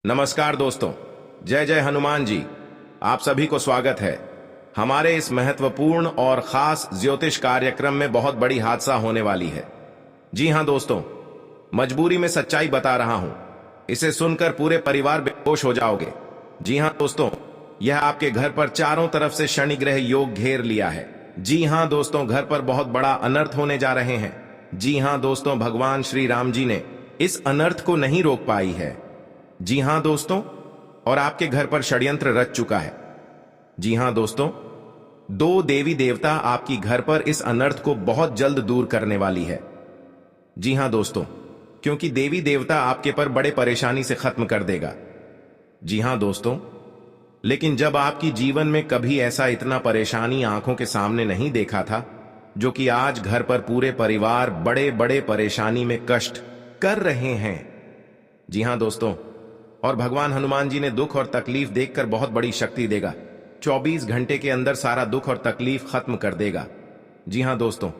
नमस्कार दोस्तों, जय जय हनुमान जी। आप सभी को स्वागत है हमारे इस महत्वपूर्ण और खास ज्योतिष कार्यक्रम में। बहुत बड़ी हादसा होने वाली है। जी हां दोस्तों, मजबूरी में सच्चाई बता रहा हूं। इसे सुनकर पूरे परिवार बेहोश हो जाओगे। जी हां दोस्तों, यह आपके घर पर चारों तरफ से शनि ग्रह योग घेर लिया है। जी हां दोस्तों, घर पर बहुत बड़ा अनर्थ होने जा रहे हैं। जी हां दोस्तों, भगवान श्री राम जी ने इस अनर्थ को नहीं रोक पाई है। जी हां दोस्तों, और आपके घर पर षड्यंत्र रच चुका है। जी हां दोस्तों, दो देवी देवता आपकी घर पर इस अनर्थ को बहुत जल्द दूर करने वाली है। जी हां दोस्तों, क्योंकि देवी देवता आपके पर बड़े परेशानी से खत्म कर देगा। जी हां दोस्तों, लेकिन जब आपकी जीवन में कभी ऐसा इतना परेशानी आंखों के सामने नहीं देखा था, जो कि आज घर पर पूरे परिवार बड़े बड़े परेशानी में कष्ट कर रहे हैं। जी हां दोस्तों, और भगवान हनुमान जी ने दुख और तकलीफ देखकर बहुत बड़ी शक्ति देगा। 24 घंटे के अंदर सारा दुख और तकलीफ खत्म कर देगा। जी हां दोस्तों,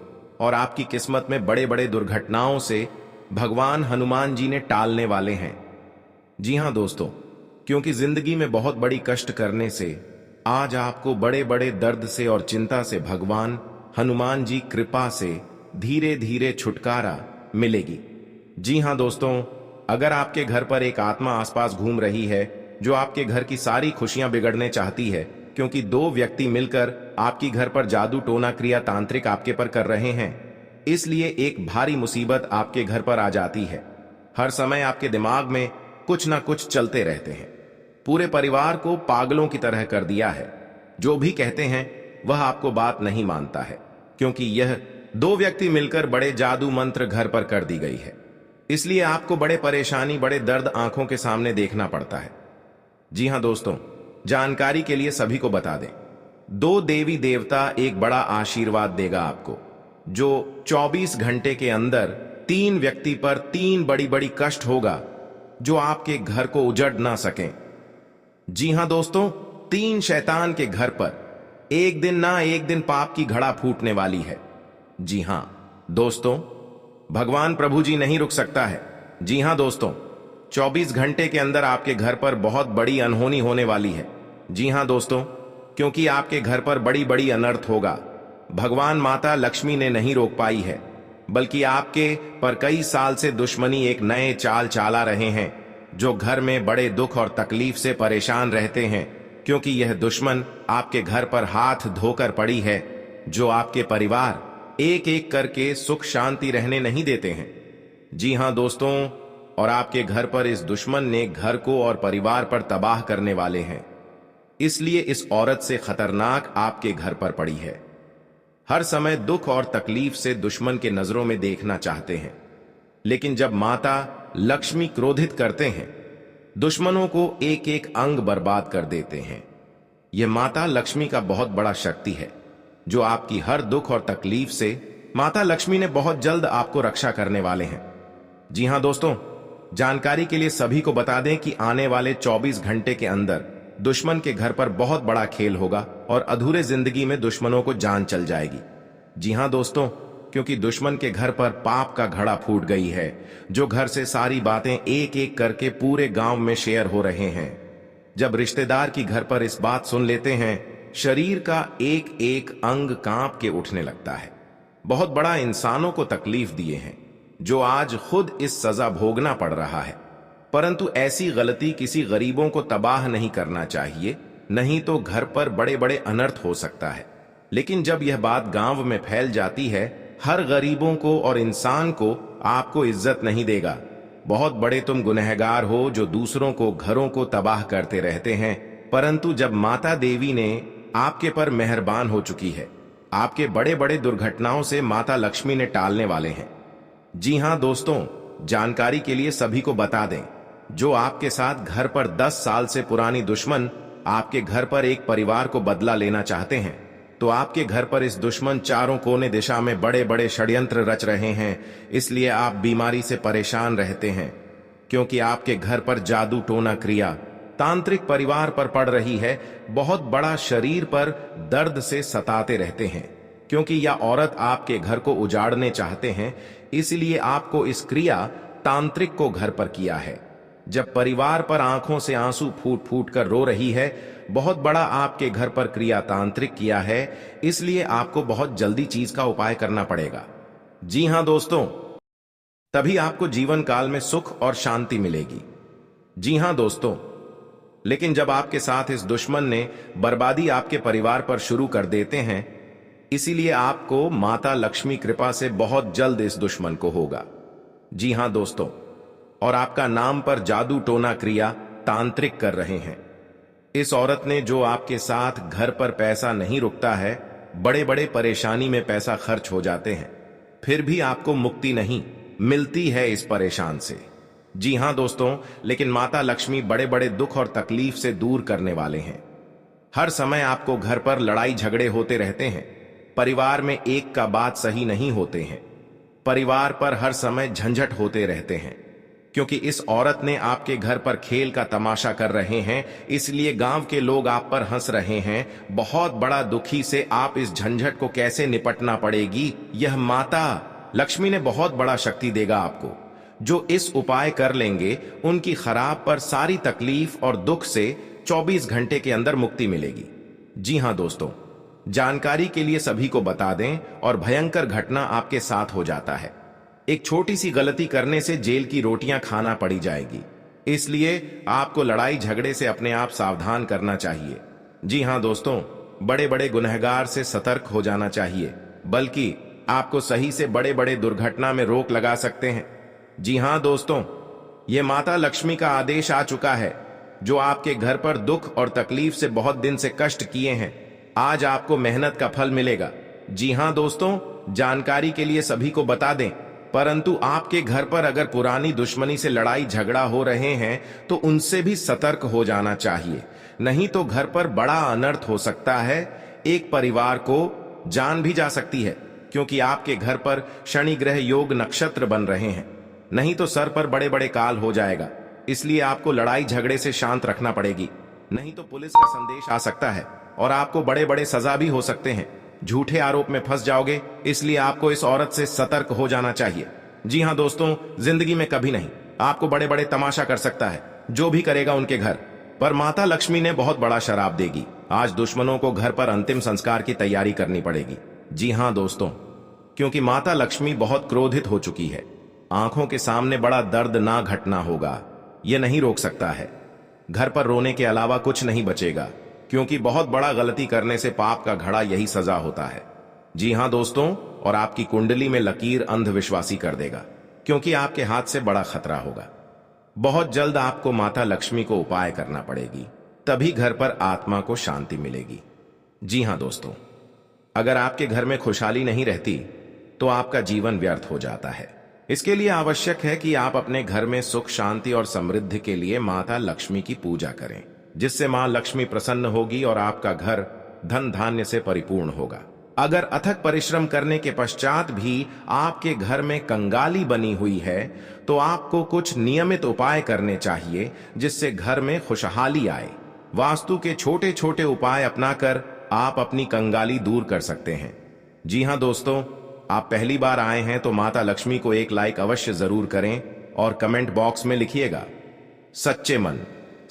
और आपकी किस्मत में बड़े बड़े दुर्घटनाओं से भगवान हनुमान जी ने टालने वाले हैं। जी हां दोस्तों, क्योंकि जिंदगी में बहुत बड़ी कष्ट करने से आज आपको बड़े बड़े दर्द से और चिंता से भगवान हनुमान जी कृपा से धीरे धीरे छुटकारा मिलेगी। जी हां दोस्तों, अगर आपके घर पर एक आत्मा आसपास घूम रही है जो आपके घर की सारी खुशियां बिगड़ने चाहती है, क्योंकि दो व्यक्ति मिलकर आपकी घर पर जादू टोना क्रिया तांत्रिक आपके पर कर रहे हैं, इसलिए एक भारी मुसीबत आपके घर पर आ जाती है। हर समय आपके दिमाग में कुछ ना कुछ चलते रहते हैं। पूरे परिवार को पागलों की तरह कर दिया है। जो भी कहते हैं वह आपको बात नहीं मानता है, क्योंकि यह दो व्यक्ति मिलकर बड़े जादू मंत्र घर पर कर दी गई है। इसलिए आपको बड़े परेशानी, बड़े दर्द आंखों के सामने देखना पड़ता है। जी हां दोस्तों, जानकारी के लिए सभी को बता दें, दो देवी देवता एक बड़ा आशीर्वाद देगा आपको, जो 24 घंटे के अंदर 3 व्यक्ति पर 3 बड़ी बड़ी कष्ट होगा जो आपके घर को उजड़ ना सकें। जी हां दोस्तों, 3 शैतान के घर पर एक दिन ना एक दिन पाप की घड़ा फूटने वाली है। जी हां दोस्तों, भगवान प्रभु जी नहीं रुक सकता है। जी हां दोस्तों, 24 घंटे के अंदर आपके घर पर बहुत बड़ी अनहोनी होने वाली है। जी हां दोस्तों, क्योंकि आपके घर पर बड़ी बड़ी अनर्थ होगा। भगवान माता लक्ष्मी ने नहीं रोक पाई है, बल्कि आपके पर कई साल से दुश्मनी एक नए चाल चला रहे हैं, जो घर में बड़े दुख और तकलीफ से परेशान रहते हैं, क्योंकि यह दुश्मन आपके घर पर हाथ धोकर पड़ी है, जो आपके परिवार एक एक करके सुख शांति रहने नहीं देते हैं। जी हां दोस्तों, और आपके घर पर इस दुश्मन ने घर को और परिवार पर तबाह करने वाले हैं। इसलिए इस औरत से खतरनाक आपके घर पर पड़ी है। हर समय दुख और तकलीफ से दुश्मन के नजरों में देखना चाहते हैं, लेकिन जब माता लक्ष्मी क्रोधित करते हैं, दुश्मनों को एक एक अंग बर्बाद कर देते हैं। यह माता लक्ष्मी का बहुत बड़ा शक्ति है, जो आपकी हर दुख और तकलीफ से माता लक्ष्मी ने बहुत जल्द आपको रक्षा करने वाले हैं। जी हां दोस्तों, जानकारी के लिए सभी को बता दें कि आने वाले 24 घंटे के अंदर दुश्मन के घर पर बहुत बड़ा खेल होगा और अधूरे जिंदगी में दुश्मनों को जान चल जाएगी। जी हां दोस्तों, क्योंकि दुश्मन के घर पर पाप का घड़ा फूट गई है, जो घर से सारी बातें एक एक करके पूरे गांव में शेयर हो रहे हैं। जब रिश्तेदार की घर पर इस बात सुन लेते हैं, शरीर का एक एक अंग कांप के उठने लगता है। बहुत बड़ा इंसानों को तकलीफ दिए हैं, जो आज खुद इस सजा भोगना पड़ रहा है। परंतु ऐसी गलती किसी गरीबों को तबाह नहीं करना चाहिए, नहीं तो घर पर बड़े बड़े अनर्थ हो सकता है। लेकिन जब यह बात गांव में फैल जाती है, हर गरीबों को और इंसान को आपको इज्जत नहीं देगा। बहुत बड़े तुम गुनहगार हो, जो दूसरों को घरों को तबाह करते रहते हैं। परंतु जब माता देवी ने आपके पर मेहरबान हो चुकी है, आपके बड़े बड़े दुर्घटनाओं से माता लक्ष्मी ने टालने वाले हैं। जी हां दोस्तों, जानकारी के लिए सभी को बता दें, जो आपके साथ घर पर 10 साल से पुरानी दुश्मन आपके घर पर एक परिवार को बदला लेना चाहते हैं, तो आपके घर पर इस दुश्मन चारों कोने दिशा में बड़े बड़े षड्यंत्र रच रहे हैं। इसलिए आप बीमारी से परेशान रहते हैं, क्योंकि आपके घर पर जादू टोना क्रिया तांत्रिक परिवार पर पड़ रही है। बहुत बड़ा शरीर पर दर्द से सताते रहते हैं, क्योंकि यह औरत आपके घर को उजाड़ने चाहते हैं। इसलिए आपको इस क्रिया तांत्रिक को घर पर किया है। जब परिवार पर आंखों से आंसू फूट फूट कर रो रही है, बहुत बड़ा आपके घर पर क्रिया तांत्रिक किया है, इसलिए आपको बहुत जल्दी चीज का उपाय करना पड़ेगा। जी हां दोस्तों, तभी आपको जीवन काल में सुख और शांति मिलेगी। जी हां दोस्तों, लेकिन जब आपके साथ इस दुश्मन ने बर्बादी आपके परिवार पर शुरू कर देते हैं, इसीलिए आपको माता लक्ष्मी कृपा से बहुत जल्द इस दुश्मन को होगा। जी हां दोस्तों, और आपका नाम पर जादू टोना क्रिया तांत्रिक कर रहे हैं। इस औरत ने जो आपके साथ घर पर पैसा नहीं रुकता है, बड़े बड़े परेशानी में पैसा खर्च हो जाते हैं, फिर भी आपको मुक्ति नहीं मिलती है इस परेशान से। जी हां दोस्तों, लेकिन माता लक्ष्मी बड़े बड़े दुख और तकलीफ से दूर करने वाले हैं। हर समय आपको घर पर लड़ाई झगड़े होते रहते हैं, परिवार में एक का बात सही नहीं होते हैं, परिवार पर हर समय झंझट होते रहते हैं, क्योंकि इस औरत ने आपके घर पर खेल का तमाशा कर रहे हैं, इसलिए गांव के लोग आप पर हंस रहे हैं। बहुत बड़ा दुखी से आप इस झंझट को कैसे निपटना पड़ेगी, यह माता लक्ष्मी ने बहुत बड़ा शक्ति देगा आपको। जो इस उपाय कर लेंगे, उनकी खराब पर सारी तकलीफ और दुख से 24 घंटे के अंदर मुक्ति मिलेगी। जी हां दोस्तों, जानकारी के लिए सभी को बता दें, और भयंकर घटना आपके साथ हो जाता है। एक छोटी सी गलती करने से जेल की रोटियां खाना पड़ी जाएगी, इसलिए आपको लड़ाई झगड़े से अपने आप सावधान करना चाहिए। जी हां दोस्तों, बड़े बड़े गुनहगार से सतर्क हो जाना चाहिए, बल्कि आपको सही से बड़े बड़े दुर्घटना में रोक लगा सकते हैं। जी हां दोस्तों, ये माता लक्ष्मी का आदेश आ चुका है। जो आपके घर पर दुख और तकलीफ से बहुत दिन से कष्ट किए हैं, आज आपको मेहनत का फल मिलेगा। जी हां दोस्तों, जानकारी के लिए सभी को बता दें, परंतु आपके घर पर अगर पुरानी दुश्मनी से लड़ाई झगड़ा हो रहे हैं, तो उनसे भी सतर्क हो जाना चाहिए, नहीं तो घर पर बड़ा अनर्थ हो सकता है। एक परिवार को जान भी जा सकती है, क्योंकि आपके घर पर शनि ग्रह योग नक्षत्र बन रहे हैं, नहीं तो सर पर बड़े बड़े काल हो जाएगा। इसलिए आपको लड़ाई झगड़े से शांत रखना पड़ेगी, नहीं तो पुलिस का संदेश आ सकता है और आपको बड़े बड़े सजा भी हो सकते हैं। झूठे आरोप में फंस जाओगे, इसलिए आपको इस औरत से सतर्क हो जाना चाहिए। जी हां दोस्तों, जिंदगी में कभी नहीं आपको बड़े बड़े तमाशा कर सकता है, जो भी करेगा उनके घर पर माता लक्ष्मी ने बहुत बड़ा शराब देगी। आज दुश्मनों को घर पर अंतिम संस्कार की तैयारी करनी पड़ेगी। जी हां दोस्तों, क्योंकि माता लक्ष्मी बहुत क्रोधित हो चुकी है। आंखों के सामने बड़ा दर्दनाक घटना होगा, यह नहीं रोक सकता है। घर पर रोने के अलावा कुछ नहीं बचेगा, क्योंकि बहुत बड़ा गलती करने से पाप का घड़ा यही सजा होता है। जी हां दोस्तों, और आपकी कुंडली में लकीर अंधविश्वासी कर देगा, क्योंकि आपके हाथ से बड़ा खतरा होगा। बहुत जल्द आपको माता लक्ष्मी को उपाय करना पड़ेगी, तभी घर पर आत्मा को शांति मिलेगी। जी हां दोस्तों, अगर आपके घर में खुशहाली नहीं रहती, तो आपका जीवन व्यर्थ हो जाता है। इसके लिए आवश्यक है कि आप अपने घर में सुख शांति और समृद्धि के लिए माता लक्ष्मी की पूजा करें, जिससे मां लक्ष्मी प्रसन्न होगी और आपका घर धन धान्य से परिपूर्ण होगा। अगर अथक परिश्रम करने के पश्चात भी आपके घर में कंगाली बनी हुई है, तो आपको कुछ नियमित उपाय करने चाहिए, जिससे घर में खुशहाली आए। वास्तु के छोटे छोटे उपाय अपनाकर आप अपनी कंगाली दूर कर सकते हैं। जी हां दोस्तों, आप पहली बार आए हैं तो माता लक्ष्मी को एक लाइक अवश्य जरूर करें और कमेंट बॉक्स में लिखिएगा सच्चे मन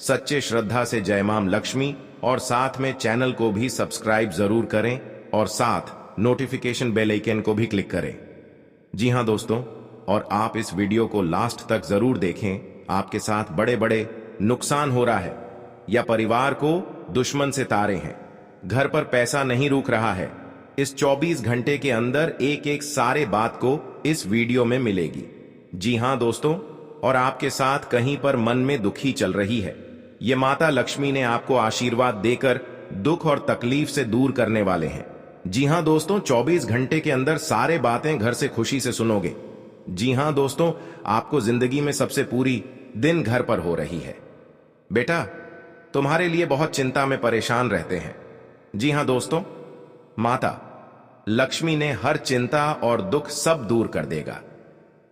सच्चे श्रद्धा से जय मां लक्ष्मी, और साथ में चैनल को भी सब्सक्राइब जरूर करें और साथ नोटिफिकेशन बेल आइकन को भी क्लिक करें। जी हां दोस्तों, और आप इस वीडियो को लास्ट तक जरूर देखें। आपके साथ बड़े बड़े नुकसान हो रहा है, या परिवार को दुश्मन से तारे हैं, घर पर पैसा नहीं रुक रहा है, इस 24 घंटे के अंदर एक एक सारे बात को इस वीडियो में मिलेगी। जी हां दोस्तों, और आपके साथ कहीं पर मन में दुखी चल रही है, ये माता लक्ष्मी ने आपको आशीर्वाद देकर दुख और तकलीफ से दूर करने वाले हैं। जी हां दोस्तों, 24 घंटे के अंदर सारे बातें घर से खुशी से सुनोगे। जी हां दोस्तों, आपको जिंदगी में सबसे पूरी दिन घर पर हो रही है। बेटा तुम्हारे लिए बहुत चिंता में परेशान रहते हैं। जी हां दोस्तों, माता लक्ष्मी ने हर चिंता और दुख सब दूर कर देगा।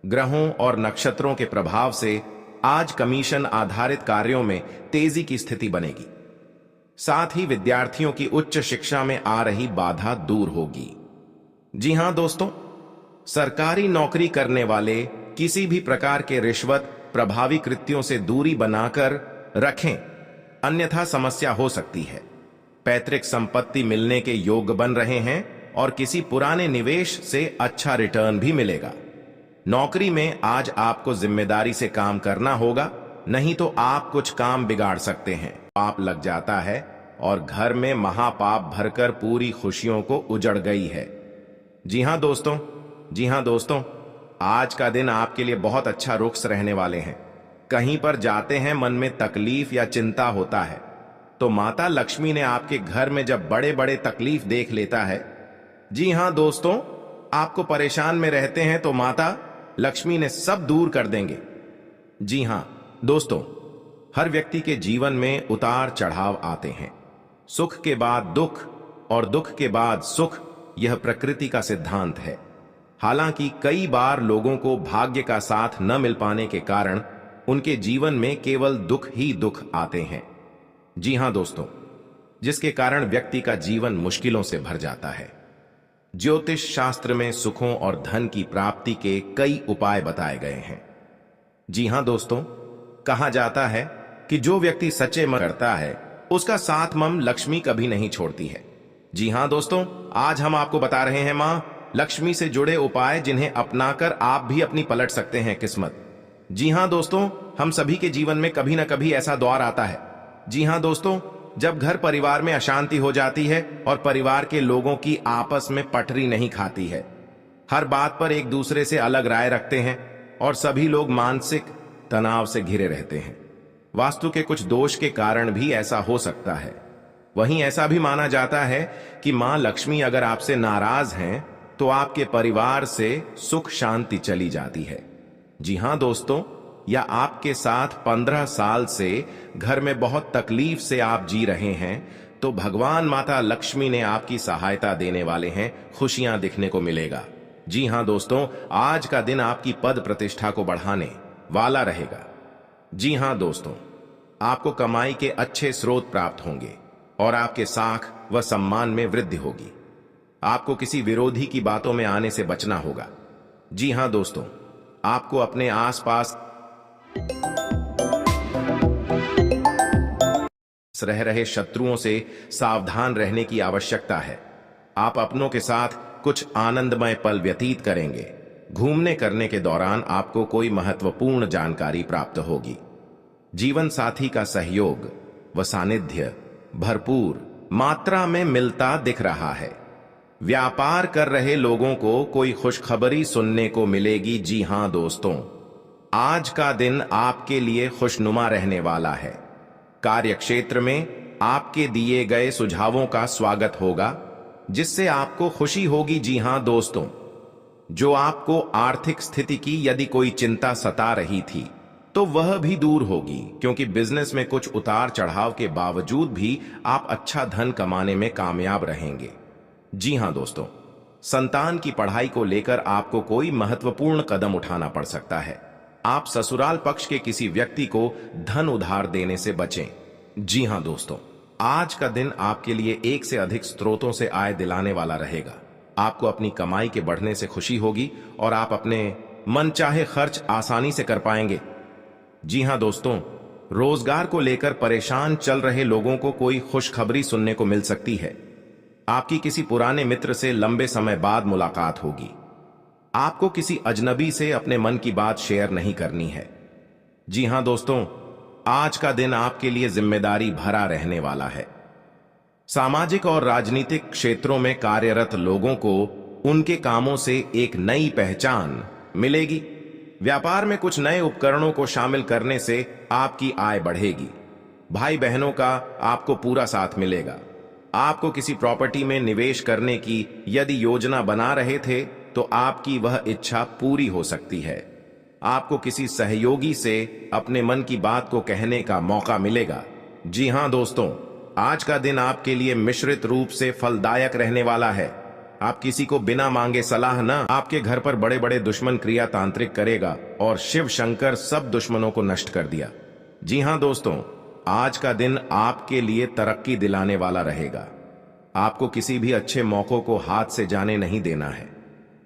ग्रहों और नक्षत्रों के प्रभाव से आज कमीशन आधारित कार्यों में तेजी की स्थिति बनेगी। साथ ही विद्यार्थियों की उच्च शिक्षा में आ रही बाधा दूर होगी। जी हां दोस्तों, सरकारी नौकरी करने वाले किसी भी प्रकार के रिश्वत प्रभावी कृत्यों से दूरी बनाकर रखें, अन्यथा समस्या हो सकती है। पैतृक संपत्ति मिलने के योग बन रहे हैं और किसी पुराने निवेश से अच्छा रिटर्न भी मिलेगा। नौकरी में आज आपको जिम्मेदारी से काम करना होगा, नहीं तो आप कुछ काम बिगाड़ सकते हैं। पाप लग जाता है और घर में महापाप भरकर पूरी खुशियों को उजड़ गई है। जी हां दोस्तों, आज का दिन आपके लिए बहुत अच्छा रुख रहने वाले हैं। कहीं पर जाते हैं, मन में तकलीफ या चिंता होता है, तो माता लक्ष्मी ने आपके घर में जब बड़े बड़े तकलीफ देख लेता है, जी हां दोस्तों, आपको परेशान में रहते हैं तो माता लक्ष्मी ने सब दूर कर देंगे। जी हां दोस्तों, हर व्यक्ति के जीवन में उतार चढ़ाव आते हैं। सुख के बाद दुख और दुख के बाद सुख, यह प्रकृति का सिद्धांत है। हालांकि कई बार लोगों को भाग्य का साथ न मिल पाने के कारण उनके जीवन में केवल दुख ही दुख आते हैं। जी हां दोस्तों, जिसके कारण व्यक्ति का जीवन मुश्किलों से भर जाता है। ज्योतिष शास्त्र में सुखों और धन की प्राप्ति के कई उपाय बताए गए हैं। जी हां दोस्तों, कहा जाता है कि जो व्यक्ति सच्चे मन करता है उसका साथ मम लक्ष्मी कभी नहीं छोड़ती है। जी हां दोस्तों, आज हम आपको बता रहे हैं मां लक्ष्मी से जुड़े उपाय, जिन्हें अपनाकर आप भी अपनी पलट सकते हैं किस्मत। जी हां दोस्तों, हम सभी के जीवन में कभी ना कभी ऐसा दौर आता है। जी हां दोस्तों, जब घर परिवार में अशांति हो जाती है और परिवार के लोगों की आपस में पटरी नहीं खाती है, हर बात पर एक दूसरे से अलग राय रखते हैं और सभी लोग मानसिक तनाव से घिरे रहते हैं। वास्तु के कुछ दोष के कारण भी ऐसा हो सकता है। वहीं ऐसा भी माना जाता है कि मां लक्ष्मी अगर आपसे नाराज हैं तो आपके परिवार से सुख शांति चली जाती है। जी हां दोस्तों, या आपके साथ 15 साल से घर में बहुत तकलीफ से आप जी रहे हैं, तो भगवान माता लक्ष्मी ने आपकी सहायता देने वाले हैं, खुशियां दिखने को मिलेगा। जी हां दोस्तों, आज का दिन आपकी पद प्रतिष्ठा को बढ़ाने वाला रहेगा। जी हां दोस्तों, आपको कमाई के अच्छे स्रोत प्राप्त होंगे और आपके साख व सम्मान में वृद्धि होगी। आपको किसी विरोधी की बातों में आने से बचना होगा। जी हां दोस्तों, आपको अपने आसपास रह रहे शत्रुओं से सावधान रहने की आवश्यकता है। आप अपनों के साथ कुछ आनंदमय पल व्यतीत करेंगे। घूमने करने के दौरान आपको कोई महत्वपूर्ण जानकारी प्राप्त होगी। जीवन साथी का सहयोग व सानिध्य भरपूर मात्रा में मिलता दिख रहा है। व्यापार कर रहे लोगों को कोई खुशखबरी सुनने को मिलेगी। जी हां दोस्तों, आज का दिन आपके लिए खुशनुमा रहने वाला है। कार्य क्षेत्र में आपके दिए गए सुझावों का स्वागत होगा, जिससे आपको खुशी होगी। जी हां दोस्तों, जो आपको आर्थिक स्थिति की यदि कोई चिंता सता रही थी तो वह भी दूर होगी, क्योंकि बिजनेस में कुछ उतार चढ़ाव के बावजूद भी आप अच्छा धन कमाने में कामयाब रहेंगे। जी हां दोस्तों, संतान की पढ़ाई को लेकर आपको कोई महत्वपूर्ण कदम उठाना पड़ सकता है। आप ससुराल पक्ष के किसी व्यक्ति को धन उधार देने से बचें। जी हां दोस्तों, आज का दिन आपके लिए एक से अधिक स्रोतों से आय दिलाने वाला रहेगा। आपको अपनी कमाई के बढ़ने से खुशी होगी और आप अपने मनचाहे खर्च आसानी से कर पाएंगे। जी हां दोस्तों, रोजगार को लेकर परेशान चल रहे लोगों को कोई खुशखबरी सुनने को मिल सकती है। आपकी किसी पुराने मित्र से लंबे समय बाद मुलाकात होगी। आपको किसी अजनबी से अपने मन की बात शेयर नहीं करनी है। जी हां दोस्तों, आज का दिन आपके लिए जिम्मेदारी भरा रहने वाला है। सामाजिक और राजनीतिक क्षेत्रों में कार्यरत लोगों को उनके कामों से एक नई पहचान मिलेगी। व्यापार में कुछ नए उपकरणों को शामिल करने से आपकी आय बढ़ेगी। भाई बहनों का आपको पूरा साथ मिलेगा। आपको किसी प्रॉपर्टी में निवेश करने की यदि योजना बना रहे थे तो आपकी वह इच्छा पूरी हो सकती है। आपको किसी सहयोगी से अपने मन की बात को कहने का मौका मिलेगा। जी हां दोस्तों, आज का दिन आपके लिए मिश्रित रूप से फलदायक रहने वाला है। आप किसी को बिना मांगे सलाह न, आपके घर पर बड़े बड़े दुश्मन क्रिया तांत्रिक करेगा और शिव शंकर सब दुश्मनों को नष्ट कर दिया। जी हां दोस्तों, आज का दिन आपके लिए तरक्की दिलाने वाला रहेगा। आपको किसी भी अच्छे मौकों को हाथ से जाने नहीं देना है।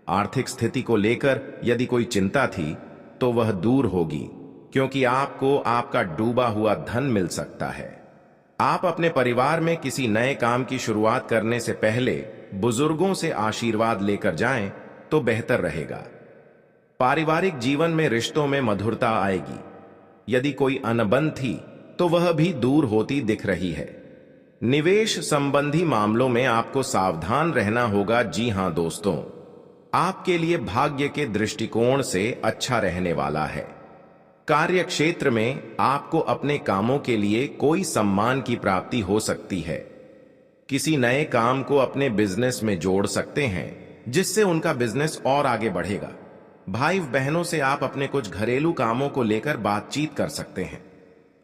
आर्थिक स्थिति को लेकर यदि कोई चिंता थी तो वह दूर होगी, क्योंकि आपको आपका डूबा हुआ धन मिल सकता है। आप अपने परिवार में किसी नए काम की शुरुआत करने से पहले बुजुर्गों से आशीर्वाद लेकर जाएं तो बेहतर रहेगा। पारिवारिक जीवन में रिश्तों में मधुरता आएगी। यदि कोई अनबन थी तो वह भी दूर होती दिख रही है। निवेश संबंधी मामलों में आपको सावधान रहना होगा। जी हां दोस्तों, आपके लिए भाग्य के दृष्टिकोण से अच्छा रहने वाला है। कार्य क्षेत्र में आपको अपने कामों के लिए कोई सम्मान की प्राप्ति हो सकती है। किसी नए काम को अपने बिजनेस में जोड़ सकते हैं जिससे उनका बिजनेस और आगे बढ़ेगा। भाई बहनों से आप अपने कुछ घरेलू कामों को लेकर बातचीत कर सकते हैं।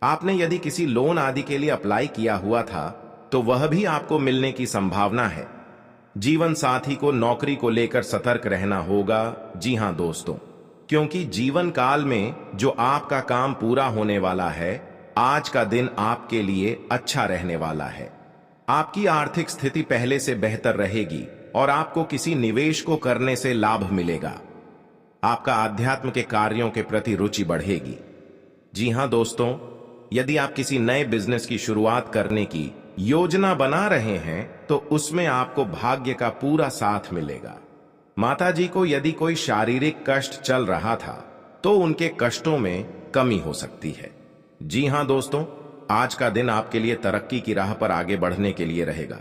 आपने यदि किसी लोन आदि के लिए अप्लाई किया हुआ था तो वह भी आपको मिलने की संभावना है। जीवन साथी को नौकरी को लेकर सतर्क रहना होगा। जी हां दोस्तों, क्योंकि जीवन काल में जो आपका काम पूरा होने वाला है, आज का दिन आपके लिए अच्छा रहने वाला है। आपकी आर्थिक स्थिति पहले से बेहतर रहेगी और आपको किसी निवेश को करने से लाभ मिलेगा। आपका आध्यात्म के कार्यों के प्रति रुचि बढ़ेगी। जी हां दोस्तों, यदि आप किसी नए बिजनेस की शुरुआत करने की योजना बना रहे हैं तो उसमें आपको भाग्य का पूरा साथ मिलेगा। माताजी को यदि कोई शारीरिक कष्ट चल रहा था तो उनके कष्टों में कमी हो सकती है। जी हां दोस्तों, आज का दिन आपके लिए तरक्की की राह पर आगे बढ़ने के लिए रहेगा।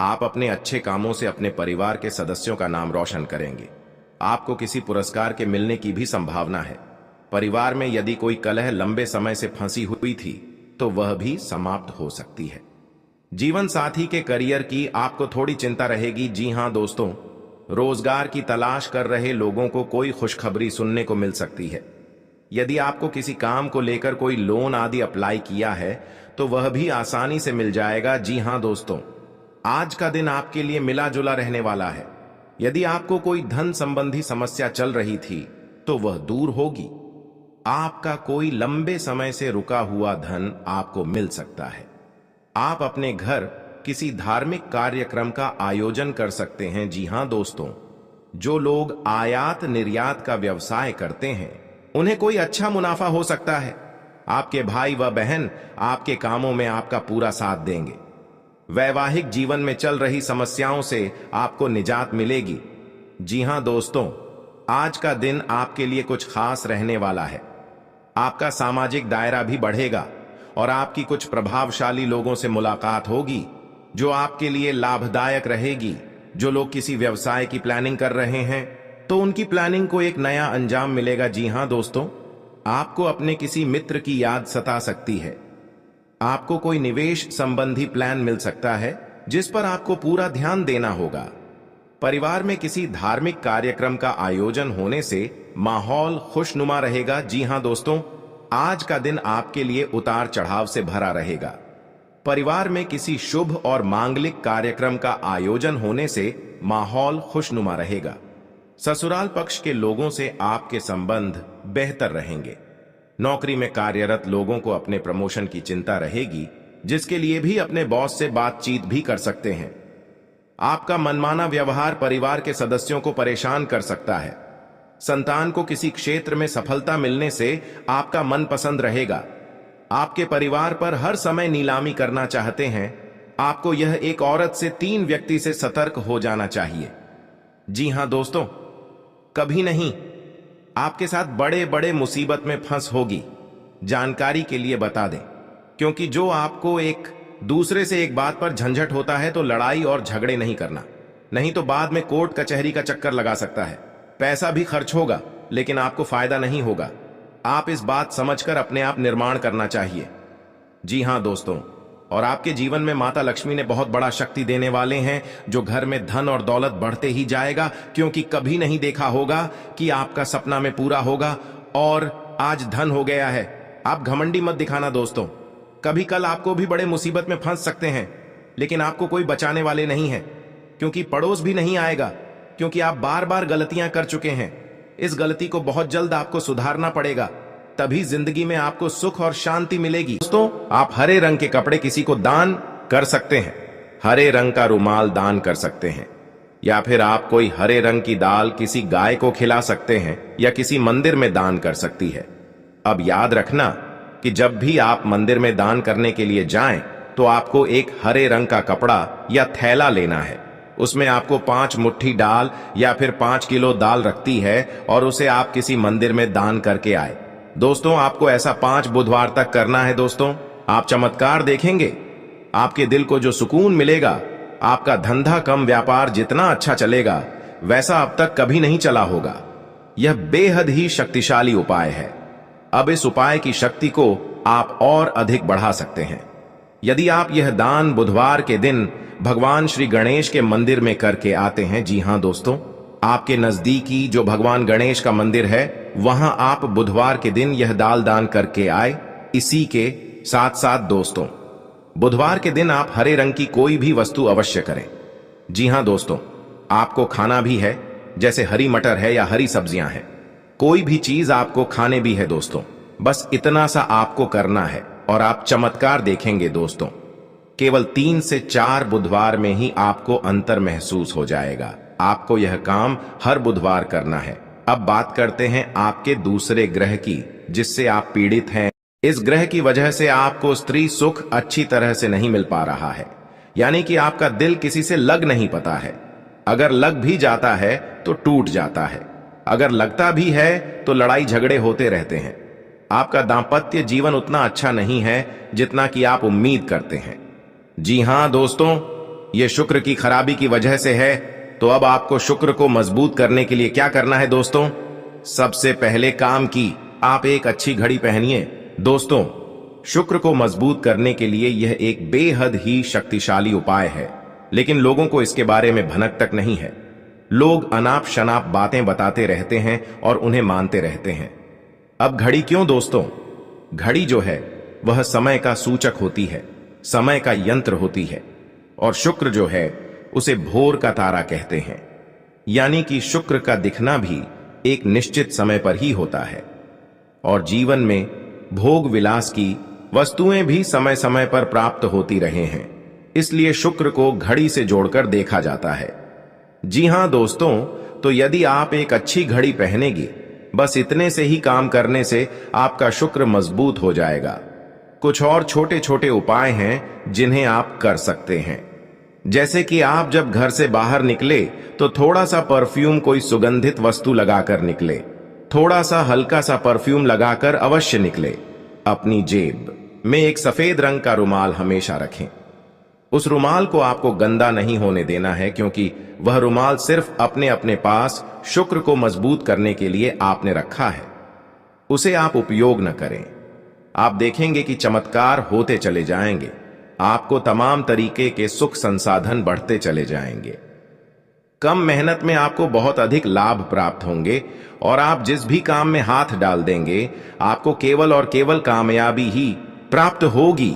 आप अपने अच्छे कामों से अपने परिवार के सदस्यों का नाम रोशन करेंगे। आपको किसी पुरस्कार के मिलने की भी संभावना है। परिवार में यदि कोई कलह लंबे समय से फंसी हुई थी तो वह भी समाप्त हो सकती है। जीवन साथी के करियर की आपको थोड़ी चिंता रहेगी। जी हां दोस्तों, रोजगार की तलाश कर रहे लोगों को कोई खुशखबरी सुनने को मिल सकती है। यदि आपको किसी काम को लेकर कोई लोन आदि अप्लाई किया है तो वह भी आसानी से मिल जाएगा। जी हां दोस्तों, आज का दिन आपके लिए मिला जुला रहने वाला है। यदि आपको कोई धन संबंधी समस्या चल रही थी तो वह दूर होगी। आपका कोई लंबे समय से रुका हुआ धन आपको मिल सकता है। आप अपने घर किसी धार्मिक कार्यक्रम का आयोजन कर सकते हैं। जी हां दोस्तों, जो लोग आयात निर्यात का व्यवसाय करते हैं उन्हें कोई अच्छा मुनाफा हो सकता है। आपके भाई व बहन आपके कामों में आपका पूरा साथ देंगे। वैवाहिक जीवन में चल रही समस्याओं से आपको निजात मिलेगी। जी हां दोस्तों, आज का दिन आपके लिए कुछ खास रहने वाला है। आपका सामाजिक दायरा भी बढ़ेगा और आपकी कुछ प्रभावशाली लोगों से मुलाकात होगी जो आपके लिए लाभदायक रहेगी। जो लोग किसी व्यवसाय की प्लानिंग कर रहे हैं तो उनकी प्लानिंग को एक नया अंजाम मिलेगा। जी हां दोस्तों, आपको अपने किसी मित्र की याद सता सकती है। आपको कोई निवेश संबंधी प्लान मिल सकता है जिस पर आपको पूरा ध्यान देना होगा। परिवार में किसी धार्मिक कार्यक्रम का आयोजन होने से माहौल खुशनुमा रहेगा। जी हां दोस्तों, आज का दिन आपके लिए उतार चढ़ाव से भरा रहेगा। परिवार में किसी शुभ और मांगलिक कार्यक्रम का आयोजन होने से माहौल खुशनुमा रहेगा। ससुराल पक्ष के लोगों से आपके संबंध बेहतर रहेंगे। नौकरी में कार्यरत लोगों को अपने प्रमोशन की चिंता रहेगी, जिसके लिए भी अपने बॉस से बातचीत भी कर सकते हैं। आपका मनमाना व्यवहार परिवार के सदस्यों को परेशान कर सकता है। संतान को किसी क्षेत्र में सफलता मिलने से आपका मन पसंद रहेगा। आपके परिवार पर हर समय नीलामी करना चाहते हैं। आपको यह एक औरत से 3 व्यक्ति से सतर्क हो जाना चाहिए। जी हां दोस्तों, कभी नहीं आपके साथ बड़े बड़े मुसीबत में फंस होगी। जानकारी के लिए बता दें, क्योंकि जो आपको एक दूसरे से एक बात पर झंझट होता है तो लड़ाई और झगड़े नहीं करना, नहीं तो बाद में कोर्ट कचहरी का चक्कर लगा सकता है। पैसा भी खर्च होगा लेकिन आपको फायदा नहीं होगा। आप इस बात समझकर अपने आप निर्माण करना चाहिए। जी हां दोस्तों, और आपके जीवन में माता लक्ष्मी ने बहुत बड़ा शक्ति देने वाले हैं, जो घर में धन और दौलत बढ़ते ही जाएगा, क्योंकि कभी नहीं देखा होगा कि आपका सपना में पूरा होगा और आज धन हो गया है। आप घमंडी मत दिखाना दोस्तों। कभी कल आपको भी बड़े मुसीबत में फंस सकते हैं, लेकिन आपको कोई बचाने वाले नहीं है, क्योंकि पड़ोस भी नहीं आएगा, क्योंकि आप बार बार गलतियां कर चुके हैं। इस गलती को बहुत जल्द आपको सुधारना पड़ेगा, तभी जिंदगी में आपको सुख और शांति मिलेगी। दोस्तों, आप हरे रंग के कपड़े किसी को दान कर सकते हैं। हरे रंग का रुमाल दान कर सकते हैं, या फिर आप कोई हरे रंग की दाल किसी गाय को खिला सकते हैं या किसी मंदिर में दान कर सकती है। अब याद रखना कि जब भी आप मंदिर में दान करने के लिए जाएं, तो आपको एक हरे रंग का कपड़ा या थैला लेना है। उसमें आपको 5 मुट्ठी दाल या फिर 5 किलो दाल रखती है और उसे आप किसी मंदिर में दान करके आए। दोस्तों, आपको ऐसा 5 बुधवार तक करना है। दोस्तों, आप चमत्कार देखेंगे। आपके दिल को जो सुकून मिलेगा, आपका धंधा कम व्यापार जितना अच्छा चलेगा, वैसा अब तक कभी नहीं चला होगा। यह बेहद ही शक्तिशाली उपाय है। अब इस उपाय की शक्ति को आप और अधिक बढ़ा सकते हैं। यदि आप यह दान बुधवार के दिन भगवान श्री गणेश के मंदिर में करके आते हैं, जी हां दोस्तों, आपके नजदीकी जो भगवान गणेश का मंदिर है, वहां आप बुधवार के दिन यह दाल दान करके आए। इसी के साथ साथ दोस्तों, बुधवार के दिन आप हरे रंग की कोई भी वस्तु अवश्य करें। जी हां दोस्तों, आपको खाना भी है, जैसे हरी मटर है या हरी सब्जियां हैं। कोई भी चीज आपको खाने भी है दोस्तों। बस इतना सा आपको करना है और आप चमत्कार देखेंगे दोस्तों। केवल 3 से 4 बुधवार में ही आपको अंतर महसूस हो जाएगा। आपको यह काम हर बुधवार करना है। अब बात करते हैं आपके दूसरे ग्रह की, जिससे आप पीड़ित हैं। इस ग्रह की वजह से आपको स्त्री सुख अच्छी तरह से नहीं मिल पा रहा है, यानी कि आपका दिल किसी से लग नहीं पाता है। अगर लग भी जाता है तो टूट जाता है। अगर लगता भी है तो लड़ाई झगड़े होते रहते हैं। आपका दांपत्य जीवन उतना अच्छा नहीं है जितना कि आप उम्मीद करते हैं। जी हां दोस्तों, यह शुक्र की खराबी की वजह से है। तो अब आपको शुक्र को मजबूत करने के लिए क्या करना है दोस्तों? सबसे पहले काम की आप एक अच्छी घड़ी पहनिए। दोस्तों, शुक्र को मजबूत करने के लिए यह एक बेहद ही शक्तिशाली उपाय है, लेकिन लोगों को इसके बारे में भनक तक नहीं है। लोग अनाप शनाप बातें बताते रहते हैं और उन्हें मानते रहते हैं। अब घड़ी क्यों दोस्तों? घड़ी जो है वह समय का सूचक होती है, समय का यंत्र होती है। और शुक्र जो है उसे भोर का तारा कहते हैं, यानी कि शुक्र का दिखना भी एक निश्चित समय पर ही होता है। और जीवन में भोग विलास की वस्तुएं भी समय समय पर प्राप्त होती रहे हैं, इसलिए शुक्र को घड़ी से जोड़कर देखा जाता है। जी हां दोस्तों, तो यदि आप एक अच्छी घड़ी पहनेंगे, बस इतने से ही काम करने से आपका शुक्र मजबूत हो जाएगा। कुछ और छोटे छोटे उपाय हैं जिन्हें आप कर सकते हैं। जैसे कि आप जब घर से बाहर निकले तो थोड़ा सा परफ्यूम, कोई सुगंधित वस्तु लगाकर निकले। थोड़ा सा हल्का सा परफ्यूम लगाकर अवश्य निकले। अपनी जेब में एक सफेद रंग का रुमाल हमेशा रखें। उस रुमाल को आपको गंदा नहीं होने देना है, क्योंकि वह रुमाल सिर्फ अपने अपने पास शुक्र को मजबूत करने के लिए आपने रखा है। उसे आप उपयोग न करें। आप देखेंगे कि चमत्कार होते चले जाएंगे। आपको तमाम तरीके के सुख संसाधन बढ़ते चले जाएंगे। कम मेहनत में आपको बहुत अधिक लाभ प्राप्त होंगे और आप जिस भी काम में हाथ डाल देंगे, आपको केवल और केवल कामयाबी ही प्राप्त होगी।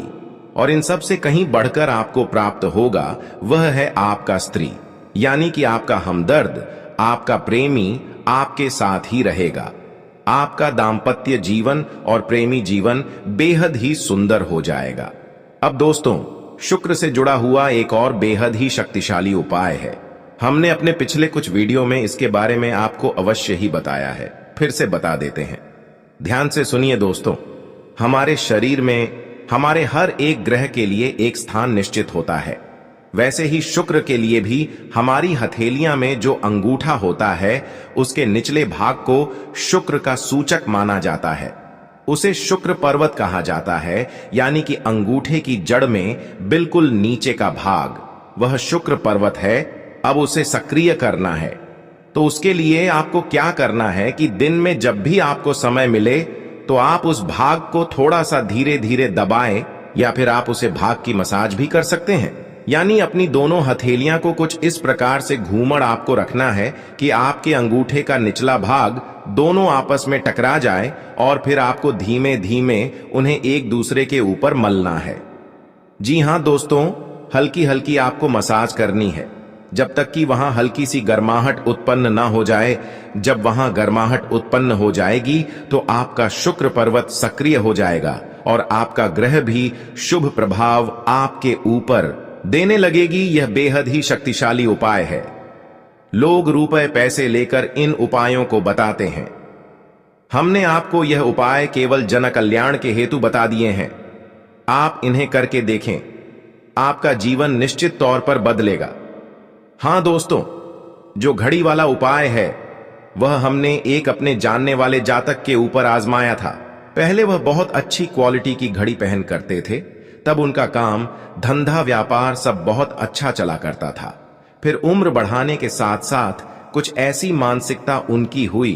और इन सब से कहीं बढ़कर आपको प्राप्त होगा वह है आपका स्त्री, यानी कि आपका हमदर्द, आपका प्रेमी आपके साथ ही रहेगा। आपका दाम्पत्य जीवन और प्रेमी जीवन बेहद ही सुंदर हो जाएगा। अब दोस्तों, शुक्र से जुड़ा हुआ एक और बेहद ही शक्तिशाली उपाय है। हमने अपने पिछले कुछ वीडियो में इसके बारे में आपको अवश्य ही बताया है, फिर से बता देते हैं। ध्यान से सुनिए दोस्तों। हमारे शरीर में हमारे हर एक ग्रह के लिए एक स्थान निश्चित होता है। वैसे ही शुक्र के लिए भी हमारी हथेलियां में जो अंगूठा होता है, उसके निचले भाग को शुक्र का सूचक माना जाता है। उसे शुक्र पर्वत कहा जाता है, यानी कि अंगूठे की जड़ में बिल्कुल नीचे का भाग वह शुक्र पर्वत है। अब उसे सक्रिय करना है, तो उसके लिए आपको क्या करना है कि दिन में जब भी आपको समय मिले तो आप उस भाग को थोड़ा सा धीरे धीरे दबाएं, या फिर आप उसे भाग की मसाज भी कर सकते हैं। यानी अपनी दोनों हथेलियां को कुछ इस प्रकार से घूमड़ आपको रखना है कि आपके अंगूठे का निचला भाग दोनों आपस में टकरा जाए और फिर आपको धीमे धीमे उन्हें एक दूसरे के ऊपर मलना है। जी हां दोस्तों, हल्की हल्की आपको मसाज करनी है, जब तक कि वहां हल्की सी गर्माहट उत्पन्न ना हो जाए। जब वहां गर्माहट उत्पन्न हो जाएगी तो आपका शुक्र पर्वत सक्रिय हो जाएगा और आपका ग्रह भी शुभ प्रभाव आपके ऊपर देने लगेगी। यह बेहद ही शक्तिशाली उपाय है। लोग रुपए पैसे लेकर इन उपायों को बताते हैं, हमने आपको यह उपाय केवल जन कल्याण के हेतु बता दिए हैं। आप इन्हें करके देखें, आपका जीवन निश्चित तौर पर बदलेगा। हां दोस्तों, जो घड़ी वाला उपाय है वह हमने एक अपने जानने वाले जातक के ऊपर आजमाया था। पहले वह बहुत अच्छी क्वालिटी की घड़ी पहन करते थे, तब उनका काम, धंधा, व्यापार सब बहुत अच्छा चला करता था। फिर उम्र बढ़ाने के साथ साथ कुछ ऐसी मानसिकता उनकी हुई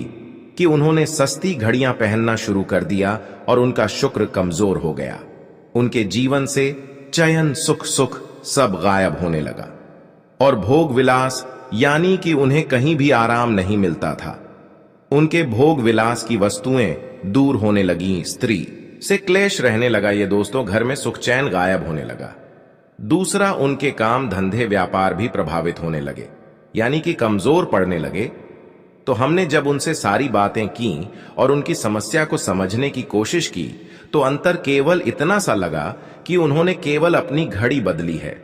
कि उन्होंने सस्ती घड़ियां पहनना शुरू कर दिया और उनका शुक्र कमजोर हो गया। उनके जीवन से चयन, सुख सब गायब होने लगा और भोग विलास यानी कि उन्हें कहीं भी आराम नहीं मिलता था। उनके भोग विलास की वस्तुएं दूर होने लगी, स्त्री से क्लेश रहने लगा। ये दोस्तों, घर में सुख चैन गायब होने लगा। दूसरा, उनके काम, धंधे, व्यापार भी प्रभावित होने लगे, यानी कि कमजोर पड़ने लगे। तो हमने जब उनसे सारी बातें की और उनकी समस्या को समझने की कोशिश की तो अंतर केवल इतना सा लगा कि उन्होंने केवल अपनी घड़ी बदली है,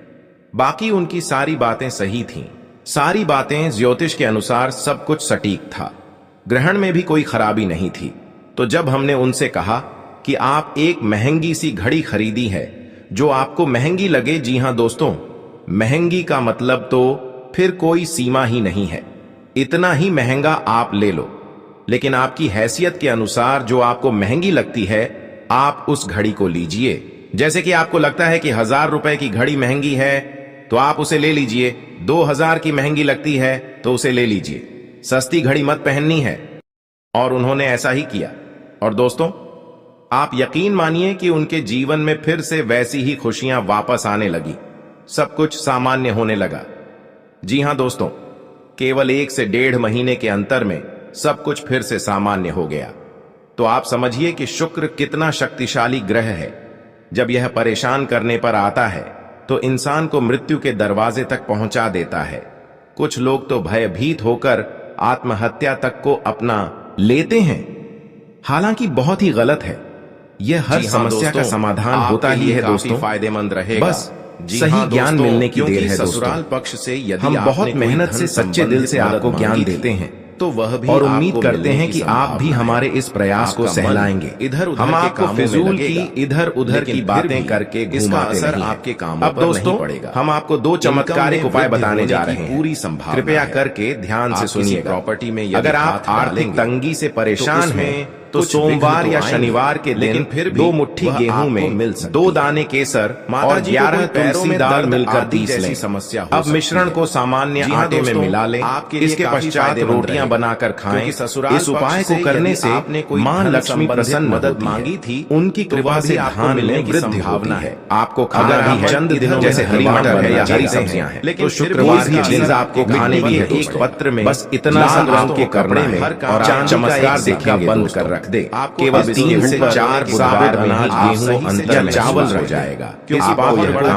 बाकी उनकी सारी बातें सही थीं। सारी बातें ज्योतिष के अनुसार सब कुछ सटीक था, ग्रहण में भी कोई खराबी नहीं थी। तो जब हमने उनसे कहा कि आप एक महंगी सी घड़ी खरीदी है जो आपको महंगी लगे, जी हां दोस्तों, महंगी का मतलब तो फिर कोई सीमा ही नहीं है, इतना ही महंगा आप ले लो, लेकिन आपकी हैसियत के अनुसार जो आपको महंगी लगती है आप उस घड़ी को लीजिए। जैसे कि आपको लगता है कि 1000 रुपए की घड़ी महंगी है तो आप उसे ले लीजिए, 2000 की महंगी लगती है तो उसे ले लीजिए, सस्ती घड़ी मत पहननी है। और उन्होंने ऐसा ही किया। और दोस्तों, आप यकीन मानिए कि उनके जीवन में फिर से वैसी ही खुशियां वापस आने लगी, सब कुछ सामान्य होने लगा। जी हां दोस्तों, केवल 1 से 1.5 महीने के अंतर में सब कुछ फिर से सामान्य हो गया। तो आप समझिए कि शुक्र कितना शक्तिशाली ग्रह है। जब यह परेशान करने पर आता है तो इंसान को मृत्यु के दरवाजे तक पहुंचा देता है। कुछ लोग तो भयभीत होकर आत्महत्या तक को अपना लेते हैं, हालांकि बहुत ही गलत है। यह हर समस्या का समाधान होता ही है दोस्तों, फायदेमंद रहेगा। बस सही ज्ञान मिलने की देर है दोस्तों। पक्ष से यदि हम बहुत मेहनत से, सच्चे दिल से आपको ज्ञान देते हैं तो वह भी, और उम्मीद करते हैं कि आप भी हमारे इस प्रयास को सहलाएंगे। इधर उधर हम आपको फिजूल की, इधर उधर की बातें करके घुमाते नहीं। आपके काम अब दोस्तों, हम आपको 2 चमत्कारिक उपाय बताने जा रहे हैं, पूरी संभावना। कृपया करके ध्यान से सुनिए। प्रॉपर्टी में अगर आप आर्थिक तंगी से परेशान हैं तो सोमवार या शनिवार के दिन फिर 2 मुट्ठी गेहूं में 2 दाने केसर और 11 तुलसी दाल मिलकर पीस लें। अब मिश्रण को सामान्य आटे में मिला लें। इसके पश्चात रोटियां बनाकर खाएं। इस उपाय को करने से मां लक्ष्मी प्रसन्न मदद मांगी थी, उनकी कृपा से धान में वृद्धि भावना है। आपको खाना भी है चंद दिनों, जैसे हरी मटर है या हरी सब्जियां हैं, तो शुक्रवार की चीज आपको खाने की है। एक पत्र में बस इतना सा रंग के कपड़े में और चमत्कार सिक्का बंद कर रख दे। केवल 3 से 4 बुधवार अनाज, गेहूं, अंतर चावल रह जाएगा, क्योंकि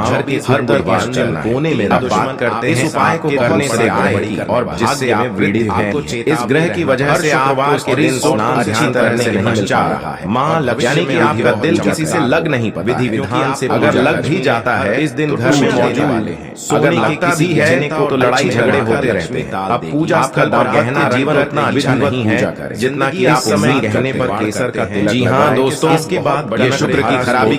घर के हर बुधवार कोने में बात करते हैं। इस उपाय को करने से आए और जिससे आप पीड़ित हैं, इस ग्रह की वजह से शुक्रवार के दिन स्नान अच्छी तरह से नहीं जा रहा है। मां लक्ष्मी की आपका दिल किसी से लग नहीं पाता, विधि विधान से अगर लग भी जाता है इस दिन घर में मौजूद वाले हैं। अगर लगता भी है तो लड़ाई झगड़े होते रहते हैं। अब पूजा स्थल और गहना जीवन उतना अच्छा नहीं है जितना कि आप समय गहने पर केसर का तिलक। जी हाँ दोस्तों, इसके बाद ये शुक्र की खराबी